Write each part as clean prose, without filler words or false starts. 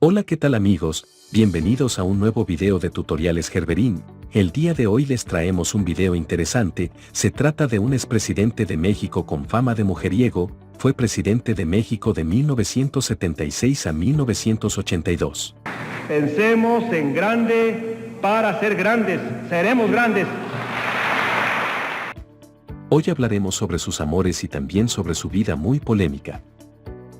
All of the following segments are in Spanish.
Hola, ¿qué tal amigos? Bienvenidos a un nuevo video de tutoriales Gerberín. El día de hoy les traemos un video interesante. Se trata de un expresidente de México con fama de mujeriego. Fue presidente de México de 1976 a 1982. Pensemos en grande para ser grandes. Seremos grandes. Hoy hablaremos sobre sus amores y también sobre su vida muy polémica.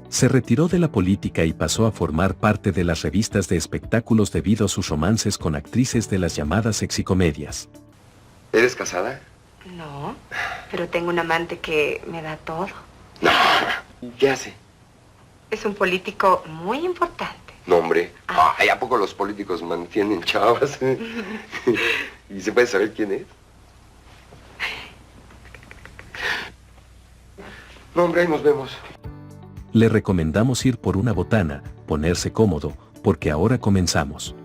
Se retiró de la política y pasó a formar parte de las revistas de espectáculos debido a sus romances con actrices de las llamadas sexicomedias. ¿Eres casada? No, pero tengo un amante que me da todo. No. ¿Qué hace? Es un político muy importante. No, hombre. Ay, ¿a poco los políticos mantienen chavas? ¿Y se puede saber quién es? No, hombre, ahí nos vemos. Le recomendamos ir por una botana, ponerse cómodo, porque ahora comenzamos.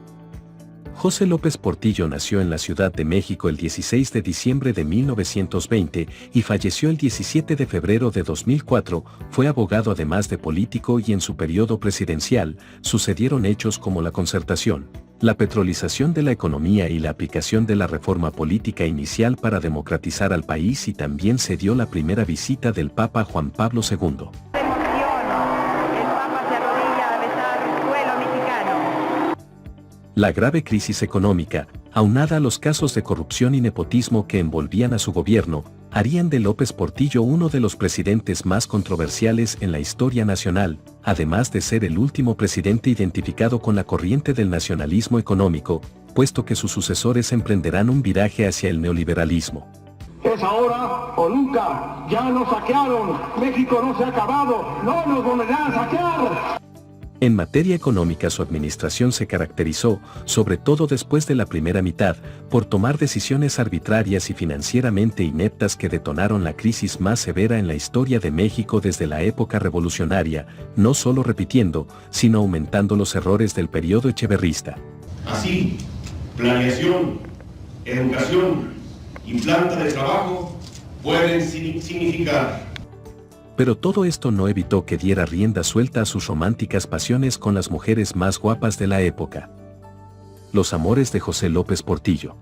José López Portillo nació en la Ciudad de México el 16 de diciembre de 1920 y falleció el 17 de febrero de 2004. Fue abogado además de político y en su periodo presidencial sucedieron hechos como la Concertación, la petrolización de la economía y la aplicación de la reforma política inicial para democratizar al país, y también se dio la primera visita del Papa Juan Pablo II. La grave crisis económica, aunada a los casos de corrupción y nepotismo que envolvían a su gobierno, harían de López Portillo uno de los presidentes más controversiales en la historia nacional, además de ser el último presidente identificado con la corriente del nacionalismo económico, puesto que sus sucesores emprenderán un viraje hacia el neoliberalismo. Es ahora o nunca. Ya nos saquearon. México no se ha acabado. No nos volverán a saquear. En materia económica, su administración se caracterizó, sobre todo después de la primera mitad, por tomar decisiones arbitrarias y financieramente ineptas que detonaron la crisis más severa en la historia de México desde la época revolucionaria, no solo repitiendo, sino aumentando los errores del periodo echeverrista. Así, planeación, educación y planta de trabajo pueden significar. Pero todo esto no evitó que diera rienda suelta a sus románticas pasiones con las mujeres más guapas de la época. Los amores de José López Portillo.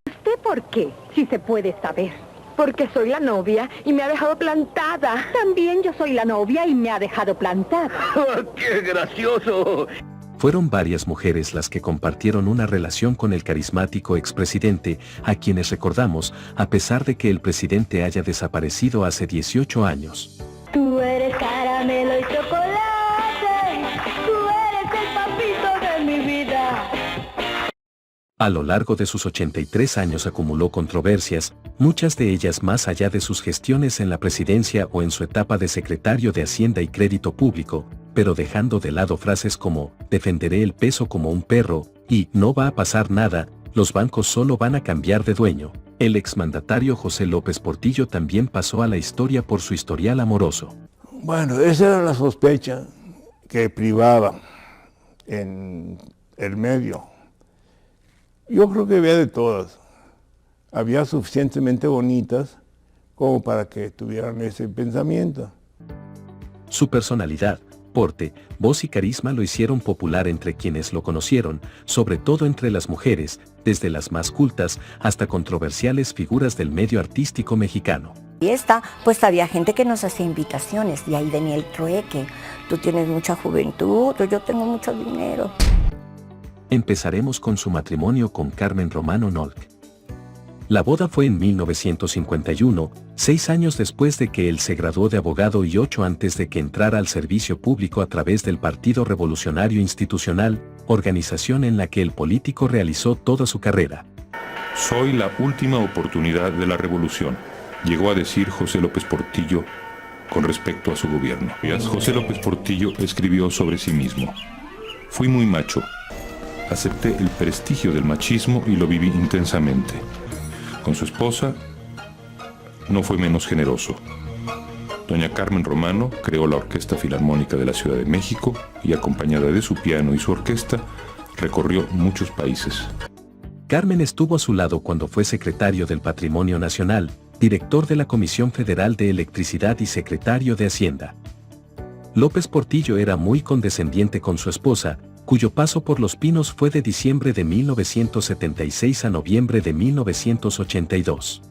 ¿Usted por qué? Si se puede saber. Porque soy la novia y me ha dejado plantada. También yo soy la novia y me ha dejado plantada. ¡Qué gracioso! Fueron varias mujeres las que compartieron una relación con el carismático expresidente, a quienes recordamos, a pesar de que el presidente haya desaparecido hace 18 años. Tú eres caramelo y chocolate. Tú eres el papito de mi vida. A lo largo de sus 83 años acumuló controversias, muchas de ellas más allá de sus gestiones en la presidencia o en su etapa de secretario de Hacienda y Crédito Público, pero dejando de lado frases como «defenderé el peso como un perro» y «no va a pasar nada, los bancos solo van a cambiar de dueño». El exmandatario José López Portillo también pasó a la historia por su historial amoroso. Bueno, esa era la sospecha que privaba en el medio. Yo creo que había de todas. Había suficientemente bonitas como para que tuvieran ese pensamiento. Su personalidad, porte, voz y carisma lo hicieron popular entre quienes lo conocieron, sobre todo entre las mujeres, desde las más cultas hasta controversiales figuras del medio artístico mexicano. Fiesta, pues había gente que nos hacía invitaciones, y ahí venía el trueque. Tú tienes mucha juventud, yo tengo mucho dinero. Empezaremos con su matrimonio con Carmen Romano Nolk. La boda fue en 1951, 6 años después de que él se graduó de abogado y 8 antes de que entrara al servicio público a través del Partido Revolucionario Institucional, organización en la que el político realizó toda su carrera. Soy la última oportunidad de la revolución, llegó a decir José López Portillo con respecto a su gobierno. José López Portillo escribió sobre sí mismo: fui muy macho, acepté el prestigio del machismo y lo viví intensamente. Con su esposa no fue menos generoso. Doña Carmen Romano creó la Orquesta Filarmónica de la Ciudad de México y, acompañada de su piano y su orquesta, recorrió muchos países. Carmen estuvo a su lado cuando fue secretario del Patrimonio Nacional, director de la Comisión Federal de Electricidad y secretario de Hacienda. López Portillo era muy condescendiente con su esposa, cuyo paso por Los Pinos fue de diciembre de 1976 a noviembre de 1982.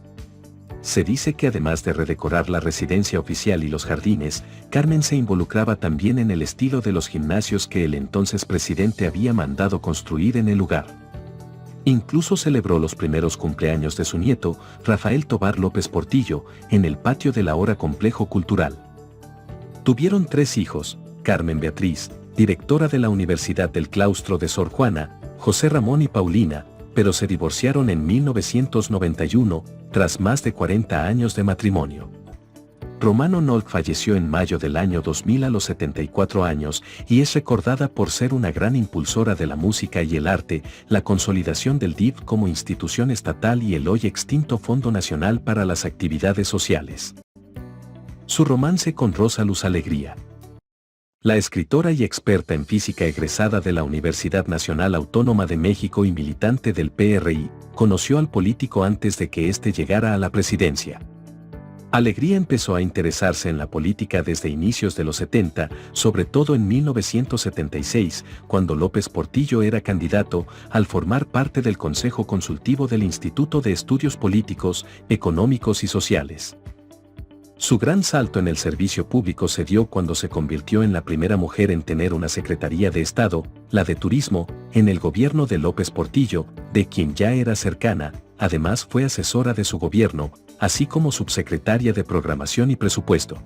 Se dice que además de redecorar la residencia oficial y los jardines, Carmen se involucraba también en el estilo de los gimnasios que el entonces presidente había mandado construir en el lugar. Incluso celebró los primeros cumpleaños de su nieto, Rafael Tovar López Portillo, en el patio del ahora Complejo Cultural. Tuvieron 3 hijos, Carmen Beatriz, directora de la Universidad del Claustro de Sor Juana, José Ramón y Paulina, pero se divorciaron en 1991, tras más de 40 años de matrimonio. Romano Nolk falleció en mayo del año 2000 a los 74 años y es recordada por ser una gran impulsora de la música y el arte, la consolidación del DIF como institución estatal y el hoy extinto Fondo Nacional para las Actividades Sociales. Su romance con Rosa Luz Alegría. La escritora y experta en física egresada de la Universidad Nacional Autónoma de México y militante del PRI, conoció al político antes de que éste llegara a la presidencia. Alegría empezó a interesarse en la política desde inicios de los 70, sobre todo en 1976, cuando López Portillo era candidato, al formar parte del Consejo Consultivo del Instituto de Estudios Políticos, Económicos y Sociales. Su gran salto en el servicio público se dio cuando se convirtió en la primera mujer en tener una Secretaría de Estado, la de Turismo, en el gobierno de López Portillo, de quien ya era cercana, además fue asesora de su gobierno, así como subsecretaria de Programación y Presupuesto.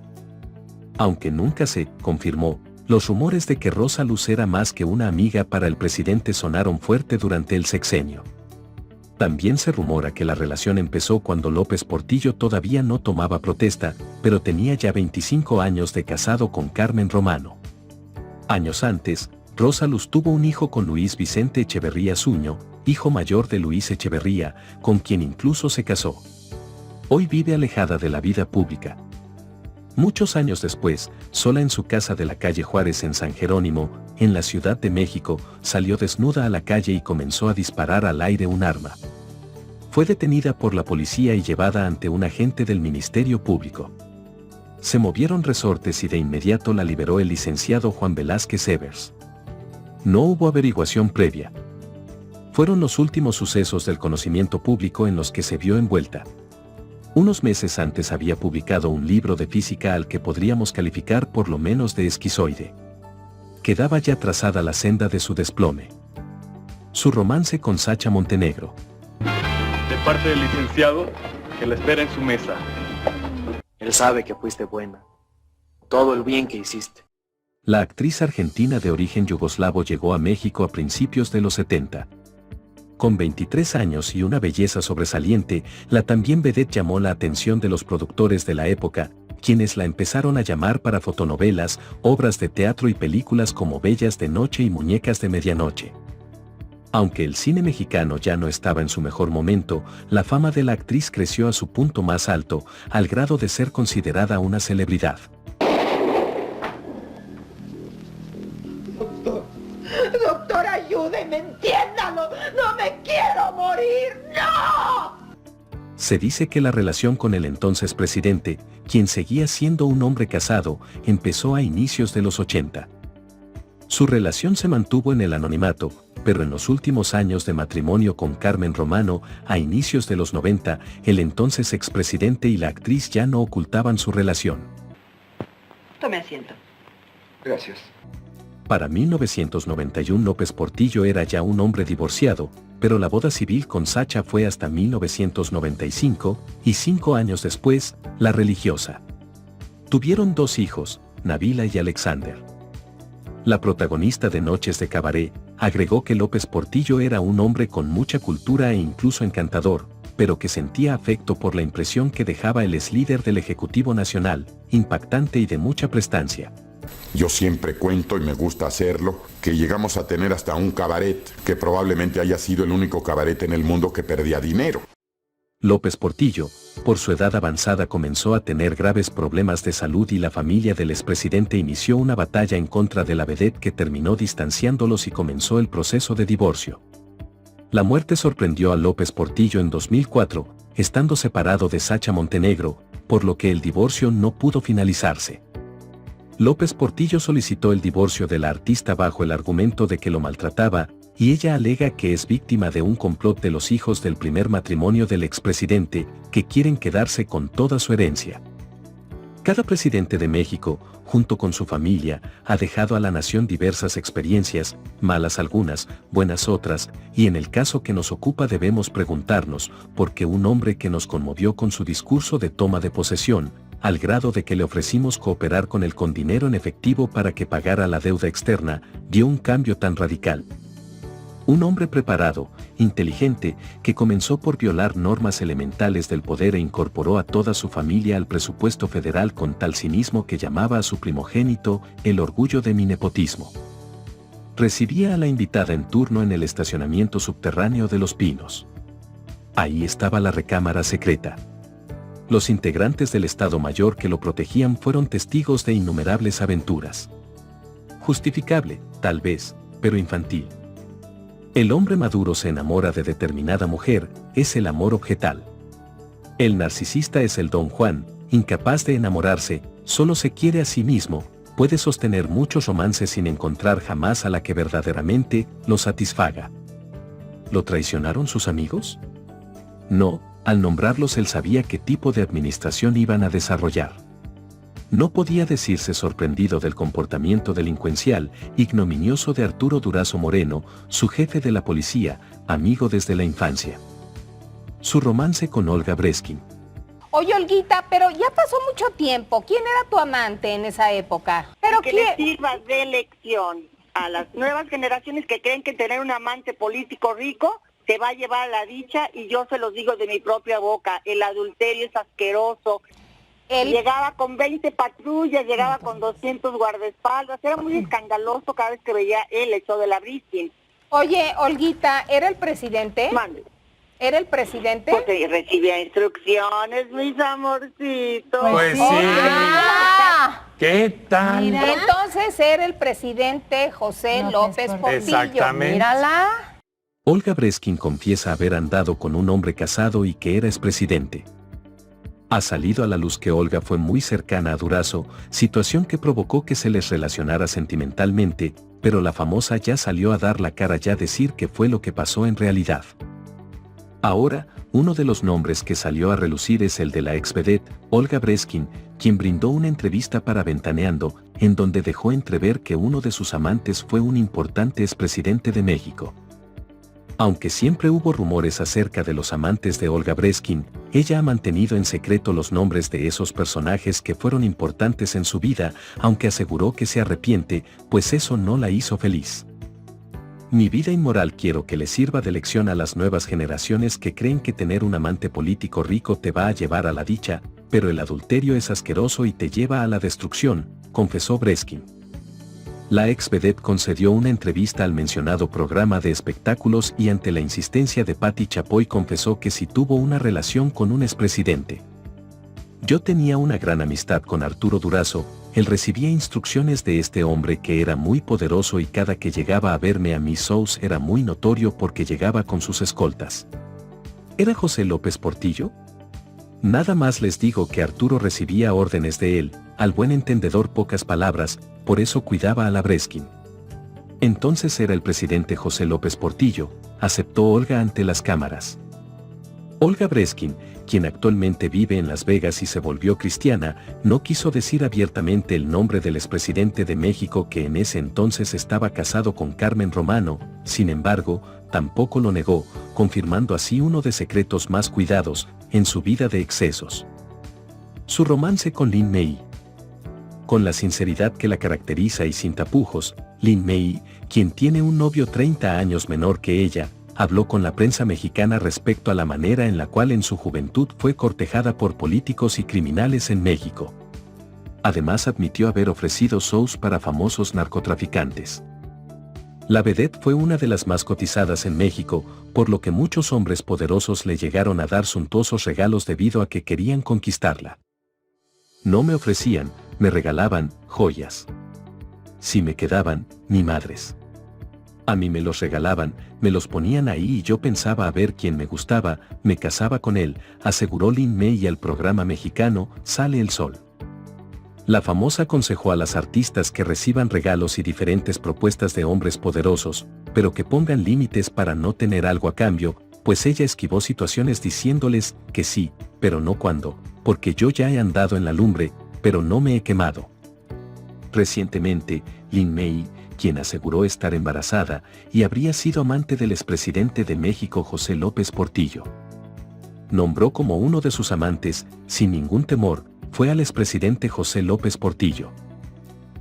Aunque nunca se confirmó, los rumores de que Rosa Luz era más que una amiga para el presidente sonaron fuerte durante el sexenio. También se rumora que la relación empezó cuando López Portillo todavía no tomaba protesta, pero tenía ya 25 años de casado con Carmen Romano. Años antes, Rosa Luz tuvo un hijo con Luis Vicente Echeverría Suño, hijo mayor de Luis Echeverría, con quien incluso se casó. Hoy vive alejada de la vida pública. Muchos años después, sola en su casa de la calle Juárez en San Jerónimo, en la Ciudad de México, salió desnuda a la calle y comenzó a disparar al aire un arma. Fue detenida por la policía y llevada ante un agente del Ministerio Público. Se movieron resortes y de inmediato la liberó el licenciado Juan Velázquez Evers. No hubo averiguación previa. Fueron los últimos sucesos del conocimiento público en los que se vio envuelta. Unos meses antes había publicado un libro de física al que podríamos calificar por lo menos de esquizoide. Quedaba ya trazada la senda de su desplome. Su romance con Sacha Montenegro. De parte del licenciado, que la espera en su mesa. Él sabe que fuiste buena. Todo el bien que hiciste. La actriz argentina de origen yugoslavo llegó a México a principios de los 70. Con 23 años y una belleza sobresaliente, la también vedette llamó la atención de los productores de la época, quienes la empezaron a llamar para fotonovelas, obras de teatro y películas como Bellas de Noche y Muñecas de Medianoche. Aunque el cine mexicano ya no estaba en su mejor momento, la fama de la actriz creció a su punto más alto, al grado de ser considerada una celebridad. Doctor, ayúdeme, entiéndalo. No me quiero morir, ¡no! Se dice que la relación con el entonces presidente, quien seguía siendo un hombre casado, empezó a inicios de los 80. Su relación se mantuvo en el anonimato, pero en los últimos años de matrimonio con Carmen Romano, a inicios de los 90, el entonces expresidente y la actriz ya no ocultaban su relación. Tome asiento. Gracias. Para 1991 López Portillo era ya un hombre divorciado, pero la boda civil con Sacha fue hasta 1995, y 5 años después, la religiosa. Tuvieron 2 hijos, Nabila y Alexander. La protagonista de Noches de Cabaret, agregó que López Portillo era un hombre con mucha cultura e incluso encantador, pero que sentía afecto por la impresión que dejaba el ex-líder del Ejecutivo Nacional, impactante y de mucha prestancia. Yo siempre cuento, y me gusta hacerlo, que llegamos a tener hasta un cabaret, que probablemente haya sido el único cabaret en el mundo que perdía dinero. López Portillo, por su edad avanzada, comenzó a tener graves problemas de salud y la familia del expresidente inició una batalla en contra de la vedette que terminó distanciándolos y comenzó el proceso de divorcio. La muerte sorprendió a López Portillo en 2004, estando separado de Sacha Montenegro, por lo que el divorcio no pudo finalizarse. López Portillo solicitó el divorcio de la artista bajo el argumento de que lo maltrataba, y ella alega que es víctima de un complot de los hijos del primer matrimonio del expresidente, que quieren quedarse con toda su herencia. Cada presidente de México, junto con su familia, ha dejado a la nación diversas experiencias, malas algunas, buenas otras, y en el caso que nos ocupa debemos preguntarnos por qué un hombre que nos conmovió con su discurso de toma de posesión, al grado de que le ofrecimos cooperar con él con dinero en efectivo para que pagara la deuda externa, dio un cambio tan radical. Un hombre preparado, inteligente, que comenzó por violar normas elementales del poder e incorporó a toda su familia al presupuesto federal con tal cinismo que llamaba a su primogénito el orgullo de mi nepotismo. Recibía a la invitada en turno en el estacionamiento subterráneo de Los Pinos. Ahí estaba la recámara secreta. Los integrantes del Estado Mayor que lo protegían fueron testigos de innumerables aventuras. Justificable, tal vez, pero infantil. El hombre maduro se enamora de determinada mujer, es el amor objetal. El narcisista es el Don Juan, incapaz de enamorarse, solo se quiere a sí mismo, puede sostener muchos romances sin encontrar jamás a la que verdaderamente lo satisfaga. ¿Lo traicionaron sus amigos? No, al nombrarlos él sabía qué tipo de administración iban a desarrollar. No podía decirse sorprendido del comportamiento delincuencial, ignominioso de Arturo Durazo Moreno, su jefe de la policía, amigo desde la infancia. Su romance con Olga Breskin. Oye, Olguita, pero ya pasó mucho tiempo. ¿Quién era tu amante en esa época? Pero que le sirvas de lección a las nuevas generaciones que creen que tener un amante político rico te va a llevar a la dicha, y yo se los digo de mi propia boca, el adulterio es asqueroso. Llegaba con 20 patrullas, llegaba con 200 guardaespaldas, era muy escandaloso cada vez que veía el hecho de la Briskin. Oye, Olguita, ¿era el presidente? Mande. ¿Era el presidente? Porque recibía instrucciones, mis amorcitos. Pues sí. ¿Qué tal? Mira. Entonces era el presidente José López Portillo. Exactamente. Mírala. Olga Breskin confiesa haber andado con un hombre casado y que era expresidente. Ha salido a la luz que Olga fue muy cercana a Durazo, situación que provocó que se les relacionara sentimentalmente, pero la famosa ya salió a dar la cara y a decir qué fue lo que pasó en realidad. Ahora, uno de los nombres que salió a relucir es el de la ex-vedette, Olga Breskin, quien brindó una entrevista para Ventaneando, en donde dejó entrever que uno de sus amantes fue un importante expresidente de México. Aunque siempre hubo rumores acerca de los amantes de Olga Breskin, ella ha mantenido en secreto los nombres de esos personajes que fueron importantes en su vida, aunque aseguró que se arrepiente, pues eso no la hizo feliz. Mi vida inmoral quiero que le sirva de lección a las nuevas generaciones que creen que tener un amante político rico te va a llevar a la dicha, pero el adulterio es asqueroso y te lleva a la destrucción, confesó Breskin. La ex-vedette concedió una entrevista al mencionado programa de espectáculos y ante la insistencia de Patti Chapoy confesó que sí tuvo una relación con un expresidente. Yo tenía una gran amistad con Arturo Durazo, él recibía instrucciones de este hombre que era muy poderoso y cada que llegaba a verme a mis shows era muy notorio porque llegaba con sus escoltas. ¿Era José López Portillo? Nada más les digo que Arturo recibía órdenes de él, al buen entendedor pocas palabras, por eso cuidaba a la Breskin. Entonces era el presidente José López Portillo, aceptó Olga ante las cámaras. Olga Breskin, quien actualmente vive en Las Vegas y se volvió cristiana, no quiso decir abiertamente el nombre del expresidente de México que en ese entonces estaba casado con Carmen Romano, sin embargo, tampoco lo negó, confirmando así uno de secretos más cuidados en su vida de excesos. Su romance con Lin May. Con la sinceridad que la caracteriza y sin tapujos, Lin May, quien tiene un novio 30 años menor que ella, habló con la prensa mexicana respecto a la manera en la cual en su juventud fue cortejada por políticos y criminales en México. Además admitió haber ofrecido shows para famosos narcotraficantes. La vedette fue una de las más cotizadas en México, por lo que muchos hombres poderosos le llegaron a dar suntuosos regalos debido a que querían conquistarla. No me ofrecían, me regalaban joyas. Si me quedaban, ni madres. A mí me los regalaban, me los ponían ahí y yo pensaba a ver quién me gustaba, me casaba con él, aseguró Lin May al programa mexicano Sale el Sol. La famosa aconsejó a las artistas que reciban regalos y diferentes propuestas de hombres poderosos, pero que pongan límites para no tener algo a cambio, pues ella esquivó situaciones diciéndoles que sí, pero no cuándo, porque yo ya he andado en la lumbre, pero no me he quemado. Recientemente, Lin May, quien aseguró estar embarazada y habría sido amante del expresidente de México José López Portillo, nombró como uno de sus amantes, sin ningún temor, fue al expresidente José López Portillo.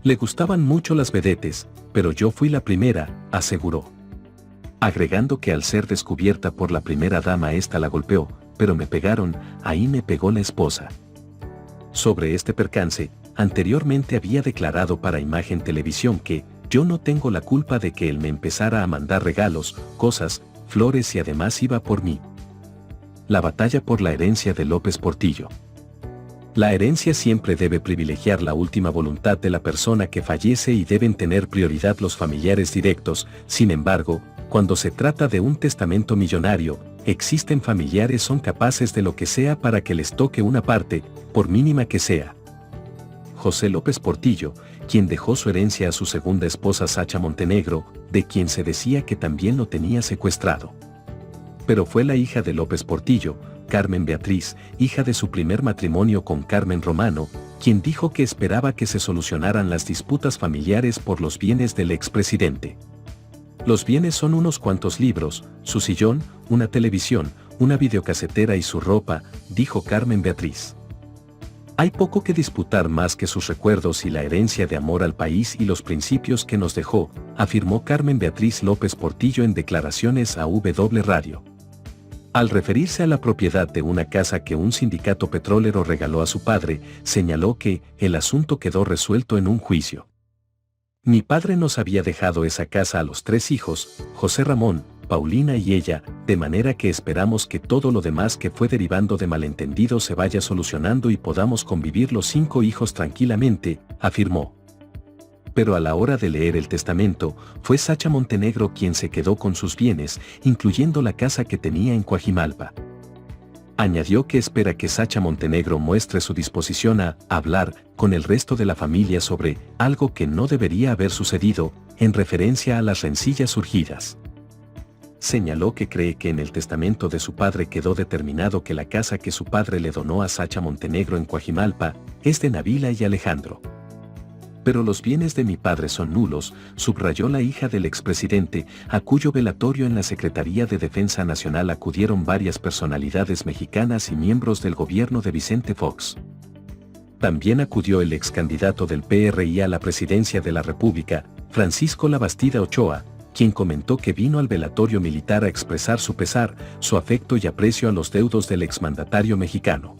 Le gustaban mucho las vedetes, pero yo fui la primera, aseguró. Agregando que al ser descubierta por la primera dama esta la golpeó, pero me pegaron, ahí me pegó la esposa. Sobre este percance, anteriormente había declarado para Imagen Televisión que, yo no tengo la culpa de que él me empezara a mandar regalos, cosas, flores y además iba por mí. La batalla por la herencia de López Portillo. La herencia siempre debe privilegiar la última voluntad de la persona que fallece y deben tener prioridad los familiares directos. Sin embargo, cuando se trata de un testamento millonario, existen familiares son capaces de lo que sea para que les toque una parte, por mínima que sea. José López Portillo, quien dejó su herencia a su segunda esposa Sacha Montenegro, de quien se decía que también lo tenía secuestrado. Pero fue la hija de López Portillo, Carmen Beatriz, hija de su primer matrimonio con Carmen Romano, quien dijo que esperaba que se solucionaran las disputas familiares por los bienes del expresidente. Los bienes son unos cuantos libros, su sillón, una televisión, una videocasetera y su ropa, dijo Carmen Beatriz. Hay poco que disputar más que sus recuerdos y la herencia de amor al país y los principios que nos dejó, afirmó Carmen Beatriz López Portillo en declaraciones a W Radio. Al referirse a la propiedad de una casa que un sindicato petrolero regaló a su padre, señaló que el asunto quedó resuelto en un juicio. Mi padre nos había dejado esa casa a los 3 hijos, José Ramón, Paulina y ella, de manera que esperamos que todo lo demás que fue derivando de malentendidos se vaya solucionando y podamos convivir los 5 hijos tranquilamente, afirmó. Pero a la hora de leer el testamento, fue Sacha Montenegro quien se quedó con sus bienes, incluyendo la casa que tenía en Coajimalpa. Añadió que espera que Sacha Montenegro muestre su disposición a hablar con el resto de la familia sobre algo que no debería haber sucedido, en referencia a las rencillas surgidas. Señaló que cree que en el testamento de su padre quedó determinado que la casa que su padre le donó a Sacha Montenegro en Coajimalpa es de Nabila y Alejandro. Pero los bienes de mi padre son nulos, subrayó la hija del expresidente, a cuyo velatorio en la Secretaría de Defensa Nacional acudieron varias personalidades mexicanas y miembros del gobierno de Vicente Fox. También acudió el ex candidato del PRI a la presidencia de la República, Francisco Labastida Ochoa, quien comentó que vino al velatorio militar a expresar su pesar, su afecto y aprecio a los deudos del exmandatario mexicano.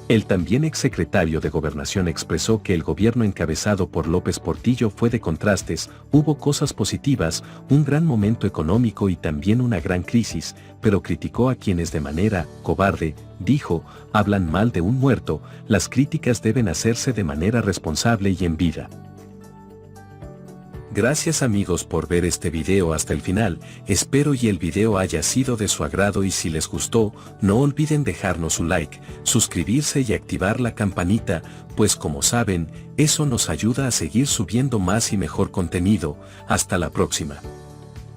El también exsecretario de Gobernación expresó que el gobierno encabezado por López Portillo fue de contrastes, hubo cosas positivas, un gran momento económico y también una gran crisis, pero criticó a quienes de manera cobarde, dijo, hablan mal de un muerto, las críticas deben hacerse de manera responsable y en vida. Gracias amigos por ver este video hasta el final, espero y el video haya sido de su agrado y si les gustó, no olviden dejarnos un like, suscribirse y activar la campanita, pues como saben, eso nos ayuda a seguir subiendo más y mejor contenido. Hasta la próxima.